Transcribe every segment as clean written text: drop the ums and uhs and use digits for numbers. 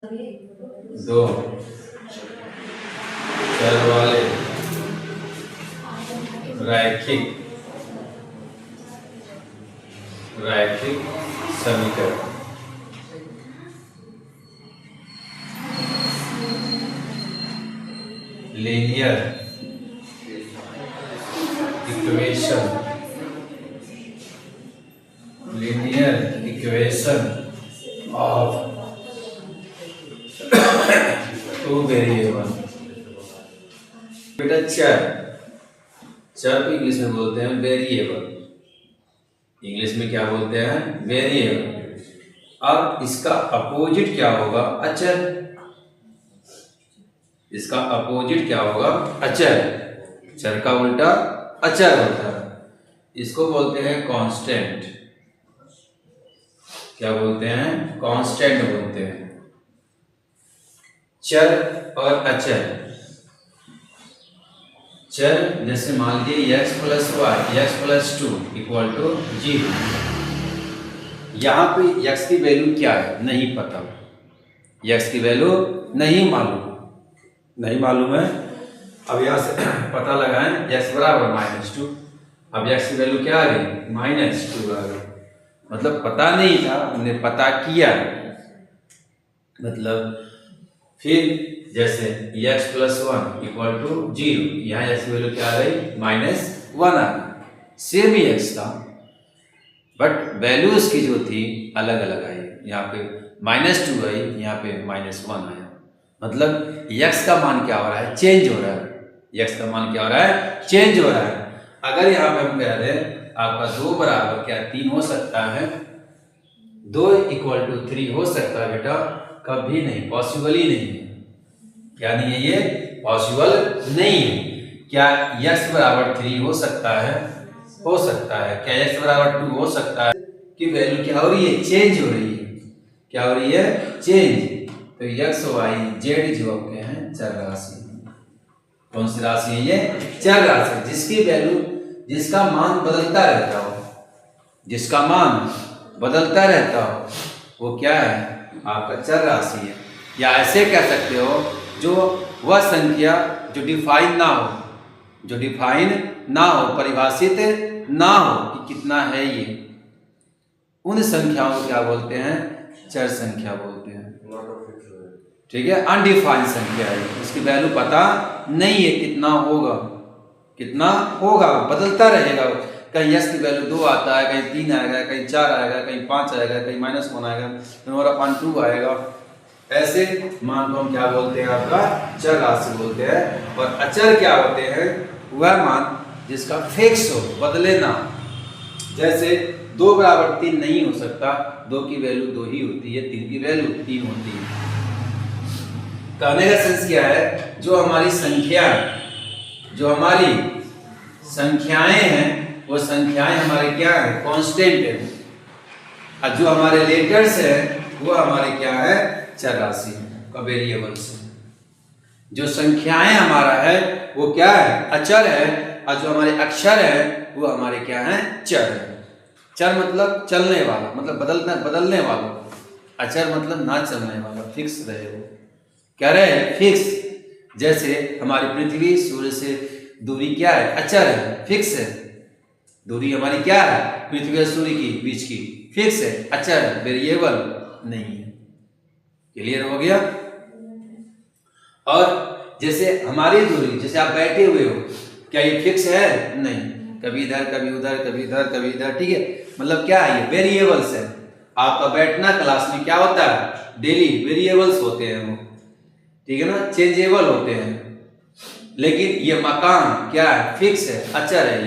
दो चर वाले रैखिक समीकरण। Linear equation of two variable. बेटा चर को इंग्लिश में बोलते हैं वेरिएबल। इंग्लिश में क्या बोलते हैं? वेरिएबल। अब इसका अपोजिट क्या होगा? अचर। इसका अपोजिट क्या होगा? अचर। चर का उल्टा अचर होता है। इसको बोलते हैं कांस्टेंट। क्या बोलते हैं? कांस्टेंट बोलते हैं। चर और अचर। चर जैसे मान लीजिए x plus y x plus 2 equal to 0। यहाँ पे x की वैल्यू क्या है नहीं पता, x की वैल्यू नहीं मालूम है। अब यहाँ से पता लगाएं x बराबर -2। अब x की वैल्यू क्या आ गई? -2 आ गई। मतलब पता नहीं था, हमने पता किया। मतलब फिर जैसे x प्लस 1 इक्वल टू 0, यहाँ x की वैल्यू क्या आ गई? -1 आ गई। सेम ही x था बट वैल्यू इसकी जो थी अलग अलग आई। यहाँ पे -2 आई, यहाँ पे -1 आया। मतलब x का मान क्या हो रहा है? चेंज हो रहा है। x का मान क्या हो रहा है? चेंज हो रहा है। अगर यहाँ पे हम कह रहे हैं आपका 2 बराबर क्या 3 हो सकता है? 2 इक्वल टू 3 हो सकता है बेटा? कभी नहीं, पॉसिबल ही नहीं है। क्या नहीं है? ये पॉसिबल नहीं है। क्या x बराबर 3 हो सकता है? हो सकता है। क्या x बराबर 2 हो सकता है? कि वैल्यू क्या हो रही है? चेंज हो रही है। क्या हो रही है? चेंज। तो x y z जो आपके हैं चर राशि। कौन सी राशि है ये? चर राशि। जिसकी वैल्यू, जिसका मान बदलता रहता हो, जिसका मान बदलता रहता हो, वो क्या है? आपका चर राशि है। या ऐसे कह सकते हो जो वह संख्या जो डिफाइन ना हो, परिभाषित ना हो कि कितना है ये, उन संख्याओं को क्या बोलते हैं? चर संख्या बोलते हैं। ठीक है, अनडिफाइंड संख्या है, इसकी वैल्यू पता नहीं है कितना होगा, बदलता रहेगा। कहीं x की वैल्यू 2 आता है, कहीं 3 आएगा, कहीं 4 आएगा, कहीं 5 आएगा, कहीं -1 आएगा, कहीं 2 आएगा। ऐसे मान को हम क्या बोलते हैं? आपका चर राशि बोलते हैं। और अचर क्या होते हैं? वह मान जिसका फिक्स हो, बदले ना। जैसे 2 बराबर 3 नहीं हो सकता, 2 की वैल्यू 2 ही होती है, 3 की वैल्यू 3 होती है। कहने का सेंस क्या है? जो हमारी संख्याएं हैं, वो संख्याएं हमारे क्या है? कांस्टेंट है। और जो हमारे लेटर्स है वो हमारे क्या है? चर राशि का वेरिएबल्स है। जो संख्याएं हमारा है वो क्या है? अचर है। और जो हमारे अक्षर है वो हमारे क्या है? चर है। चर मतलब चलने वाला, मतलब बदलने वाला। अचर मतलब ना चलने वाला, फिक्स रहे वो। क्या रहे? फिक्स। जैसे हमारी पृथ्वी सूर्य से दूरी क्या है? अचर है, फिक्स है। दूरी हमारी क्या है? पृथ्वी और सूर्य की बीच की फिक्स है, अचर है, वेरिएबल नहीं है। क्लियर हो गया? और जैसे हमारी दूरी, जैसे आप बैठे हुए हो, क्या ये फिक्स है? नहीं, कभी इधर कभी उधर, कभी इधर कभी इधर। ठीक है, मतलब क्या है? ये वेरिएबल्स है। आपका बैठना क्लास में क्या होता है? डेली वेरिएबल्स होते हैं वो। ठीक है ना, चेंजेबल होते हैं। लेकिन ये मकान क्या है? फिक्स है, अचर है।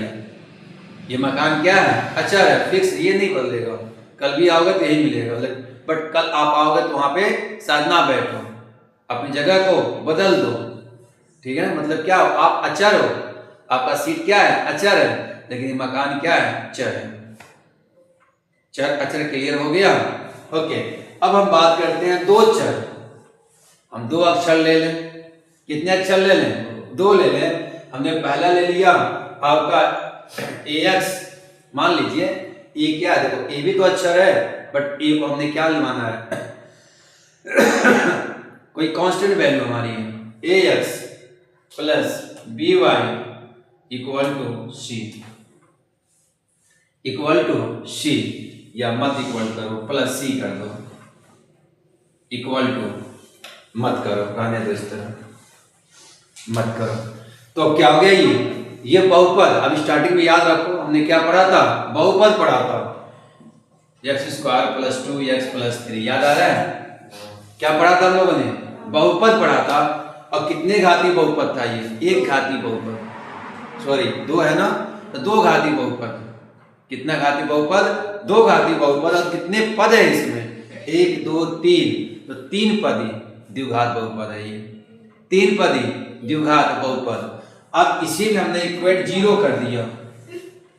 ये मकान क्या है? अचर है, फिक्स। ये नहीं बदलेगा। कल भी आओगे तो यही मिलेगा, बट कल आप आओगे तो वहां पे शायद ना बैठो, अपनी जगह को बदल दो। ठीक है, मतलब क्या हो? आप अचर हो, आपका सीट क्या है? अचर है। लेकिन ये मकान क्या है? चर है। चर अचर क्लियर हो गया? ओके, अब हम बात करते हैं 2 चर। हम 2 अक्षर ले लें। कितने अक्षर ले लें? 2 ले लें। हमने पहला ले लिया आपका ax। मान लीजिए ए क्या है? देखो ए भी तो अक्षर है, बट ए को हमने क्या माना है? कोई कांस्टेंट वैल्यू हमारी है ax plus by equal to c या मत इक्वल करो, प्लस c कर दो, इक्वल टू मत करो, रहने दो इस तरह, मत करो। तो अब क्या हो गया ये बहुपद। अब स्टार्टिंग में याद रखो हमने क्या पढ़ा था, बहुपद पढ़ा था, x² + 2x + 3, याद आ रहा है? क्या पढ़ा था हम लोगों ने? बहुपद पढ़ा था। और कितने घाती बहुपद था ये? एक घाती बहुपद, सॉरी 2 है ना, तो 2 घाती बहुपद। कितना घाती बहुपद? 2 घाती बहुपद। और कितने पद है इसमें? 1 2 3, तो 3 पदी द्विघात बहुपद है ये, 3 पदी द्विघात बहुपद। अब इसी में हमने इक्वेट 0 कर दिया,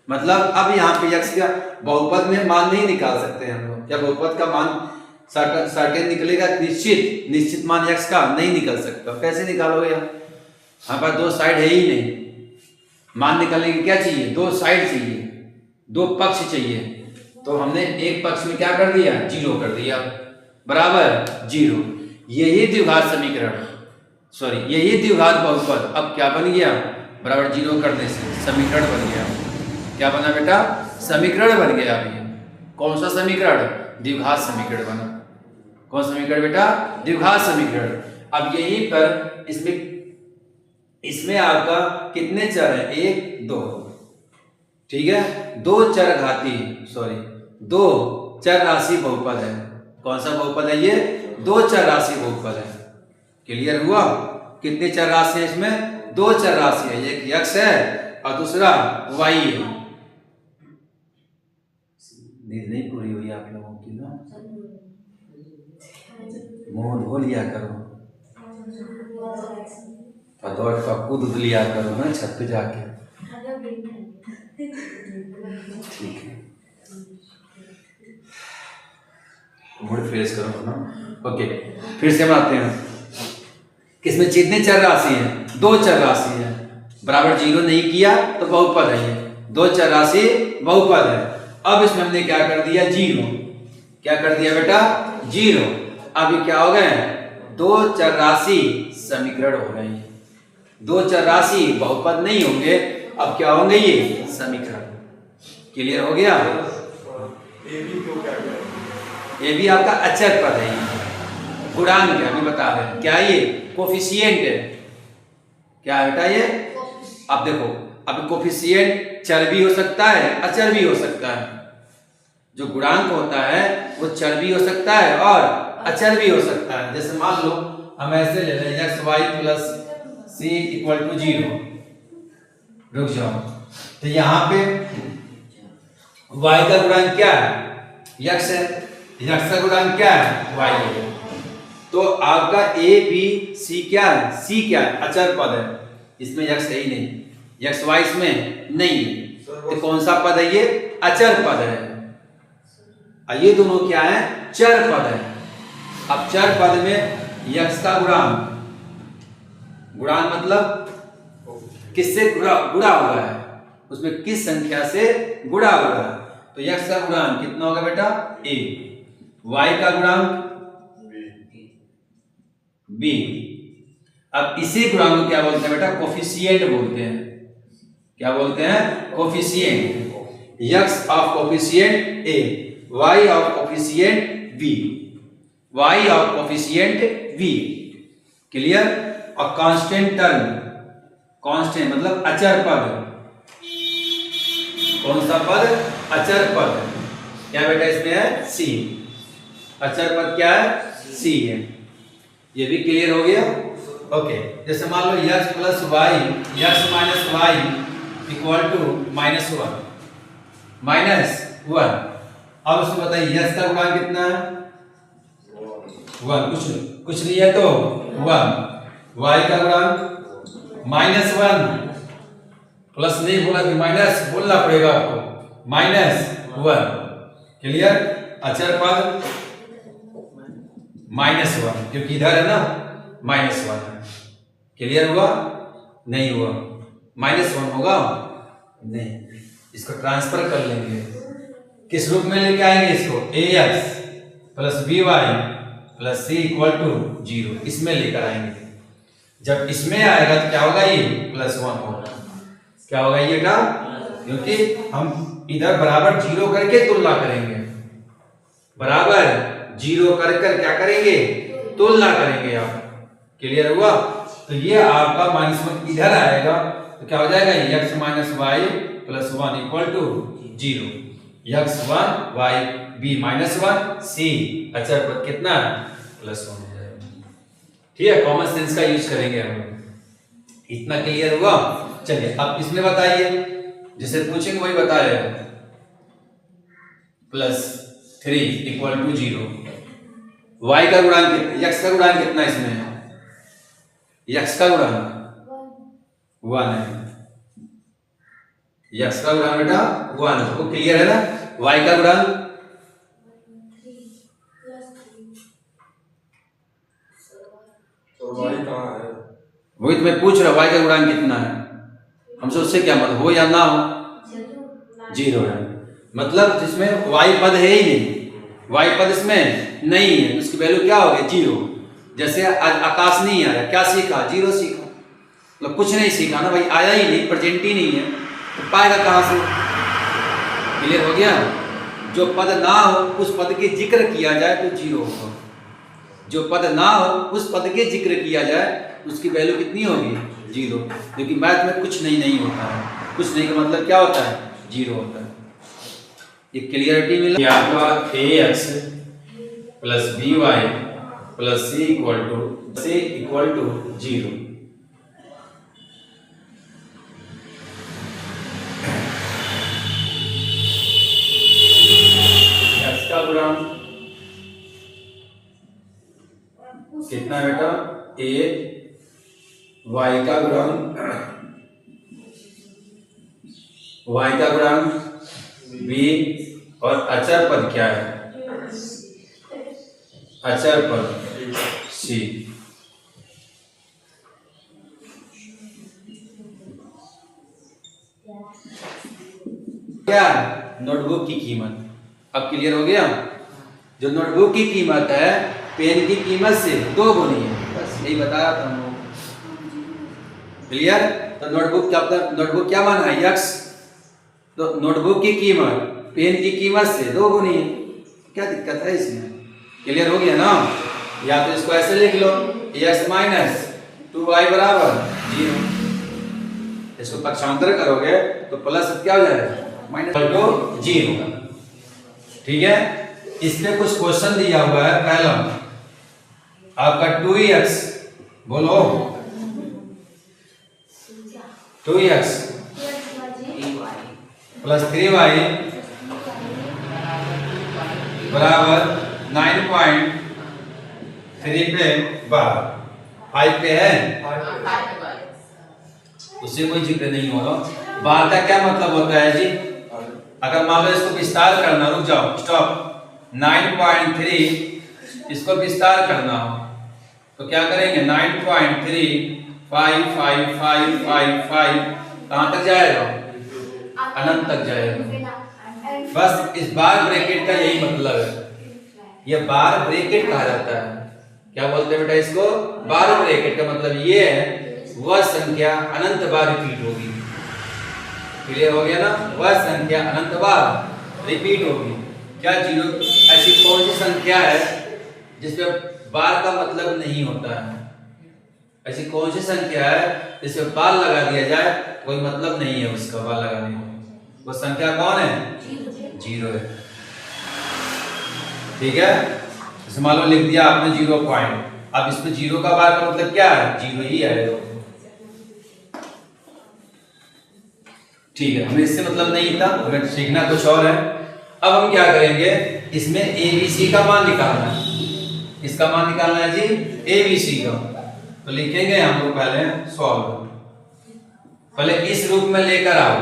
मतलब अब यहाँ पे x का बहुपद में मान नहीं निकाल सकते हम लोग। जब बहुपद का मान सर्टेन निकलेगा, निश्चित मान x का नहीं निकल सकता। कैसे निकालोगे? हमारे पास 2 साइड है ही नहीं। मान निकालने की क्या चाहिए? 2 साइड चाहिए, 2 पक्ष चाहिए। तो हमने एक पक्ष में क्या कर दिया? 0 कर दिया, बराबर 0। यही द्विघात समीकरण, सॉरी यही द्विघात बहुपद अब क्या बन गया? बराबर 0 करने से समीकरण बन गया। क्या बना बेटा? समीकरण बन गया। अभी कौन सा समीकरण? द्विघात समीकरण बना। कौन समीकरण बेटा? द्विघात समीकरण। अब यहीं पर इसमें आपका कितने चर है? 1 2, ठीक है, 2 चर घाती, सॉरी 2 चर राशि बहुपद है। कौन सा बहुपद है ये? 2 चर राशि बहुपद है। क्लियर हुआ? कितने चर राशि है इसमें? 2 चर राशि है, एक x है और दूसरा y है। नींद नहीं पूरी हुई आप लोगों की ना? मुंह धो लिया करो, दौड़ का कूद लिया करो ना छत पे जाके, ठीक है? मूड फ्रेश करो ना। ओके, फिर से हम आते हैं। किसमें कितने चर राशि है? 2 चर राशि है। बराबर 0 नहीं किया तो बहुपद है ये, 2 चर राशि बहुपद है। अब इसमें हमने क्या कर दिया? 0। क्या कर दिया बेटा? 0। अब ये क्या हो गए? 2 चर राशि समीकरण हो गए। 2 चर राशि बहुपद नहीं होंगे, अब क्या होंगे? ये समीकरण। क्लियर हो गया? ये भी आपका अचर पद है, गुणांक है, अभी बता रहे हैं। क्या ये? कोफिशिएंट है। क्या है बेटा ये? अब देखो, अब कोफिशिएंट चर भी हो सकता है, अचर भी हो सकता है। जो गुणांक होता है वो चर भी हो सकता है और अचर भी हो सकता है। जैसे मान लो हम ऐसे ले लें xy + c = 0। रुक जाओ, तो यहाँ पे y का गुणांक क्या है? x है, x का गुणांक क्या है? y है। तो आपका a b c क्या है? c क्या है? अचर पद है, इसमें x है ही नहीं, x y इसमें नहीं है। तो कौन सा पद है ये? अचर पद है। ये दोनों क्या है? चर पद है। अब चर पद में x का गुणांक, गुणांक मतलब किससे गुणा हुआ है, उसमें किस संख्या से गुणा हुआ है। तो x का गुणांक कितना होगा बेटा? a, y का गुणांक b। अब इसी गुणांक को क्या बोलते हैं बेटा? कोफिशिएंट बोलते हैं। क्या बोलते हैं? Coefficient. x of coefficient a, y of coefficient b, y of coefficient v। Clear? और कांस्टेंट टर्म, कांस्टेंट मतलब अचर पद। कौन सा पद? अचर पद। क्या बेटा इसमें है? c। अचर पद क्या है? c है। ये भी क्लियर हो गया? ओके, जैसे मान लो x + y, x - y = -1। अब उसको बताइए x का गुणांक कितना है? 1। कुछ नहीं है तो 1। y का गुणांक -1, प्लस नहीं बोला कि माइनस बोलना पड़ेगा आपको, -1। क्लियर? अचर पद -1, क्योंकि इधर है ना -1 है। क्लियर हुआ? नहीं हुआ? -1 होगा? नहीं, इसको ट्रांसफर कर लेंगे। किस रूप में लेके आएंगे इसको? ax + by plus c equal to 0 इसमें लेकर आएंगे। जब इसमें आएगा तो क्या होगा, ये +1 होगा। क्या होगा ये का, क्योंकि हम इधर बराबर 0 करके तुलना करेंगे, बराबर 0 कर कर क्या करेंगे, तुलना करेंगे। आप क्लियर हुआ? तो ये आपका -1 इधर आएगा तो क्या हो जाएगा, x - y + 1 equal to 0। x1 y b -1 c अचर पद कितना +1 हो जाएगा। ठीक है, कॉमन सेंस का यूज करेंगे हम। इतना क्लियर हुआ? चलिए अब इसमें बताइए, जैसे पूछेंगे वही बताएगा। +3 इक्वल टू 0। y का गुणांक, x का गुणांक कितना इसमें है, x का गुणांक 1 है। x का गुणांक बेटा 1 है, वो क्लियर है ना। y का गुणांक तो y कहाँ है? वही तो मैं पूछ रहा हूँ, y का गुणांक कितना है। हमसे उससे क्या मतलब, हो या ना हो, 0 है। मतलब जिसमें y पद है ही नहीं, y पद इसमें नहीं है, उसकी वैल्यू क्या हो गई, 0। जैसे आकाश नहीं आया, क्या सीखा, 0 सीखा, मतलब कुछ नहीं सीखा ना भाई, आया ही नहीं, प्रेजेंट ही नहीं है, तो पाएगा कहाँ से। क्लियर हो गया? जो पद ना हो उस पद के जिक्र किया जाए तो 0 होगा, जो पद ना हो उस पद के जिक्र किया जाए उसकी वैल्यू कितनी होगी, 0। क्योंकि मैथ में कुछ नहीं होता है, कुछ नहीं का मतलब क्या होता है, 0 होता है। ये क्लियरिटी मिला। आपका ax + by + c equal to 0। x का गुणांक कितना है बेटा, a, y का गुणांक b, और अचर पद क्या है, अचर पद c। क्या नोटबुक की कीमत, अब क्लियर हो गया। जो नोटबुक की कीमत है पेन की कीमत से 2 गुनी है, बस यही बताया था हम लोग। क्लियर? तो नोटबुक क्या, नोटबुक क्या माना है, x। तो नोटबुक की कीमत पेन की कीमत से 2 गुनी है, क्या दिक्कत है इसमें। क्लियर हो गया ना। या तो इसको ऐसे लिख लो, x - 2y = 0। इसको पक्षांतर करोगे तो प्लस क्या हो जाएगा, -0। ठीक है, इस पे कुछ क्वेश्चन दिया हुआ है। पहला आपका 2x, बोलो 2x + 3y = 9.3 पे 12, 5 पे है, उससे कोई जिक्र नहीं हो रहा। 12 का क्या मतलब होता है जी, अगर मान लो इसको विस्तार करना, रुक जाओ स्टॉप, 9.3 इसको विस्तार करना हो तो क्या करेंगे, 9.3 5 5 5 5 5 कहां तक जाएगा, अनंत तक जाएगा। बस इस बार ब्रैकेट का यही मतलब है, यह बार ब्रैकेट कहा जाता है। क्या बोलते हैं बेटा इसको, बार ब्रैकेट का मतलब ये है वह संख्या अनंत बार रिपीट होगी। क्लियर हो गया ना, वह संख्या अनंत बार रिपीट होगी। क्या 0, ऐसी कौन सी संख्या है जिसपे बार का मतलब नहीं होता है, ऐसी कौन सी संख्या है जिसपे बार लगा दिया जाए कोई मतलब नहीं है उसका बार लगाने का, वो संख्या कौन है, 0 है। ठीक है, जैसे मान लो लिख दिया आपने 0 पॉइंट, अब इसमें 0 का बार का मतलब क्या है, 0 ही आएगा। ठीक है, हमें इससे मतलब नहीं था, हमें सीखना कुछ और है। अब हम क्या करेंगे, इसमें ABC का मान निकालना है, इसका मान निकालना है जी ABC का। तो लिखेंगे हम लोग पहले सॉल्व, पहले इस रूप में लेकर आओ,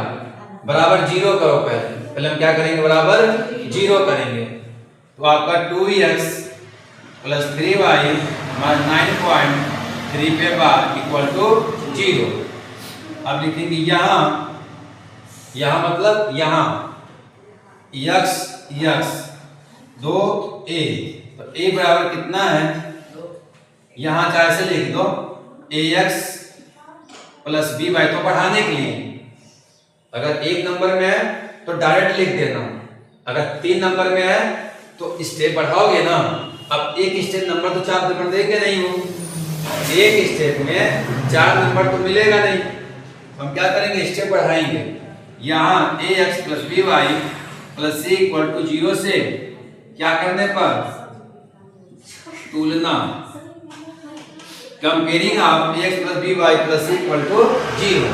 बराबर 0 करो। पहले हम क्या करेंगे, बराबर 0 करेंगे। तो आपका 2x + 3y - 9.3 पे 12 = 0। अब लिखेंगे यहाँ मतलब यहाँ x 2a, तो a बराबर कितना है, यहां चाहे से लिख दो ax प्लस b वाई, तो बढ़ाने के लिए अगर 1 नंबर में है तो डायरेक्ट लिख देना, अगर 3 नंबर में है तो स्टेप बढ़ाओगे ना। अब एक स्टेप नंबर तो 4 नंबर देंगे नहीं, वो एक स्टेप में 4 नंबर तो मिलेगा नहीं। हम क्या करेंगे, स्टेप बढ़ाएंगे। यहाँ ax plus b y plus c equal to 0 से क्या करने पर तुलना, comparing of ax plus b y plus c equal to 0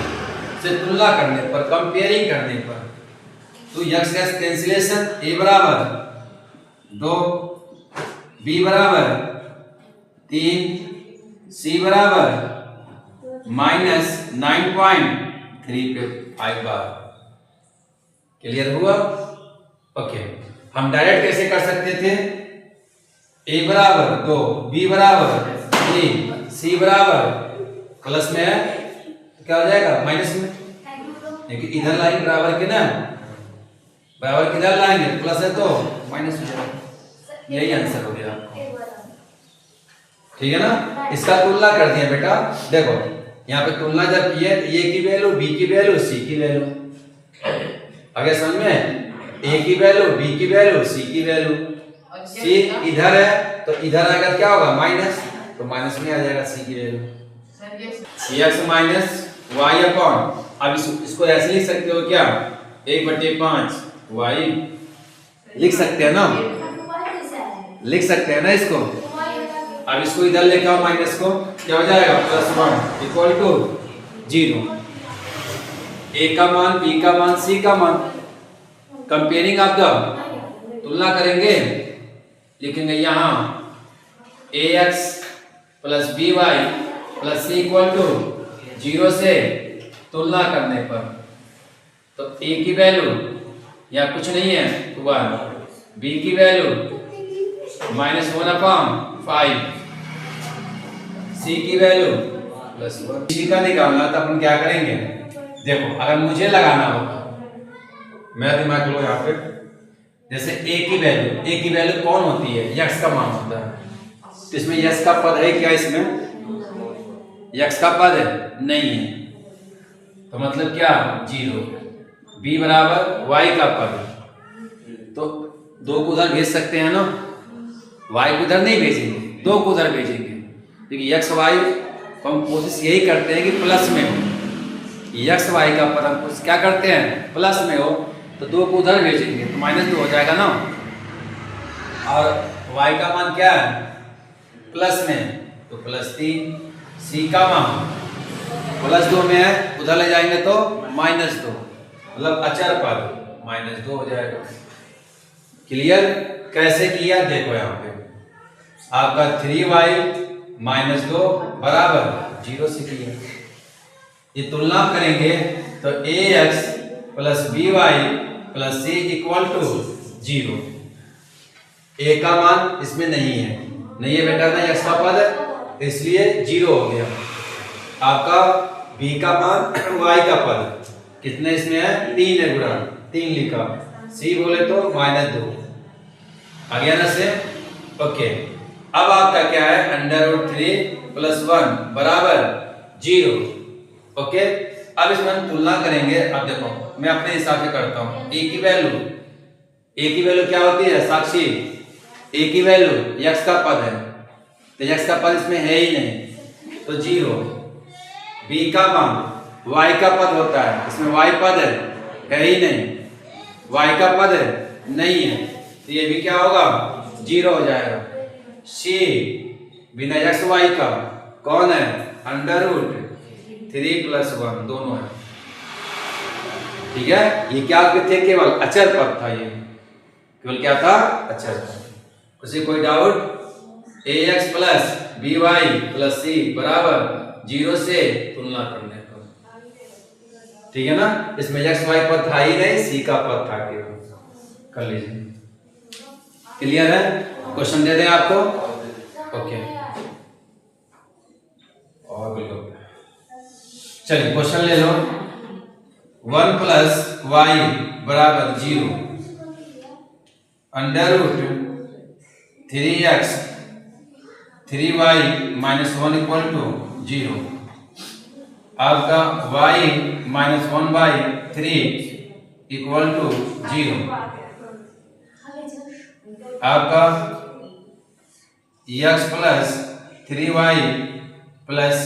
से तुलना करने पर, कंपेयरिंग करने पर, तो x का कैंसिलेशन a बराबर 2, b बराबर 3, c बराबर -9.355 बार। क्लियर हुआ? ओके, हम डायरेक्ट कैसे कर सकते थे, a बराबर 2, b बराबर 3, c बराबर प्लस में है क्या हो जाएगा माइनस में, लेकिन इधर लाइन बराबर के ना, बराबर किधर लाएंगे, प्लस है तो माइनस हो जाएगा। यही आंसर हो गया, ठीक है ना। इसका तुलना कर दिया बेटा, देखो यहाँ पे तुलना जब की है तो a की वैल्यू, b की वैल्यू, c की वैल्यू, आगे समझ में, a की वैल्यू, b की वैल्यू, c की वैल्यू, c इधर है तो इधर आएगा क्या होगा माइनस, तो माइनस में आ जाएगा c की value, cx minus y upon, अब इसको ऐसे लिख सकते हो क्या, 1/5 y लिख सकते हैं ना, लिख सकते हैं ना इसको। अब इसको इधर लेके आओ माइनस को, क्या हो जाएगा +1 इक्वल टू 0, a का मान, b का मान, c का मान, कंपेयरिंग ऑफ द, तुलना करेंगे, लिखेंगे यहाँ ax plus b y plus c equal to 0 से तुलना करने पर, तो a की वैल्यू या कुछ नहीं है 1, b की वैल्यू -1/5, c की वैल्यू +1। c का निकालना तो अपन क्या करेंगे, देखो अगर मुझे लगाना होगा, मैं दिमाग लो यहाँ पे, जैसे a की वैल्यू कौन होती है, x का मान होता है, तो इसमें x का पद है क्या, इसमें x का पद है नहीं है, तो मतलब क्या 0, b बराबर y का पद, तो 2 को उधर भेज सकते हैं ना, y को उधर नहीं भेजेंगे, 2 को उधर भेजेंगे, क्योंकि x y को हम कोशिश यही करते हैं कि प्लस में हो, x y का पद हम क्या करते हैं प्लस में हो, तो 2 को उधर भेजेंगे तो -2 हो जाएगा ना, और y का मान क्या है प्लस में, तो +3, c का मान +2 में है, उधर ले जाएंगे तो -2, मतलब अचर पद -2 हो जाएगा। क्लियर? कैसे किया देखो यहाँ पे, आपका 3y -2 बराबर 0 से किया, ये तुलना करेंगे तो ax plus by plus c equal to 0, a का मान इसमें नहीं है बेटा, ना x का पद है, इसलिए 0 हो गया। आपका b का मान y का पद कितने इसमें है 3 है, गुणा 3 लिखा, c बोले तो -2 आ गया ना से। ओके, अब आपका क्या है √3 + 1 बराबर 0। ओके, अब इसमें हम तुलना करेंगे। अब देखो मैं अपने हिसाब से करता हूँ, a की वैल्यू क्या होती है साक्षी, a की वैल्यू x का पद है, तो x का पद इसमें है ही नहीं तो 0, b का मान y का पद होता है, इसमें y पद है ही नहीं, y का पद है नहीं है, तो ये भी क्या होगा 0 हो जाएगा। c बिना x y का कौन है √3 + 1 दोनों है, ठीक है। ये क्या थे, केवल अचर पद था, ये केवल क्या था अचर। उसे कोई doubt, ax plus by plus c बराबर 0 से तुलना करने पर, ठीक है ना। इसमें x y पद था ही नहीं, c का पद था केवल, कर लीजिए। क्लियर है? क्वेश्चन दे दें आपको। ओके, और बिल्कुल चलिए क्वेश्चन ले लो। 1 + y बराबर 0 √3 3x 3y minus 1 equal to 0। आपका y माइनस 1/3 इक्वल टू 0। आपका x plus 3y plus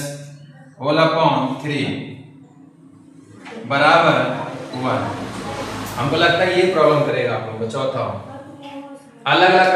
whole upon 3 बराबर 1। हमको लगता है ये प्रॉब्लम करेगा आप लोग को चौथा अलग अलग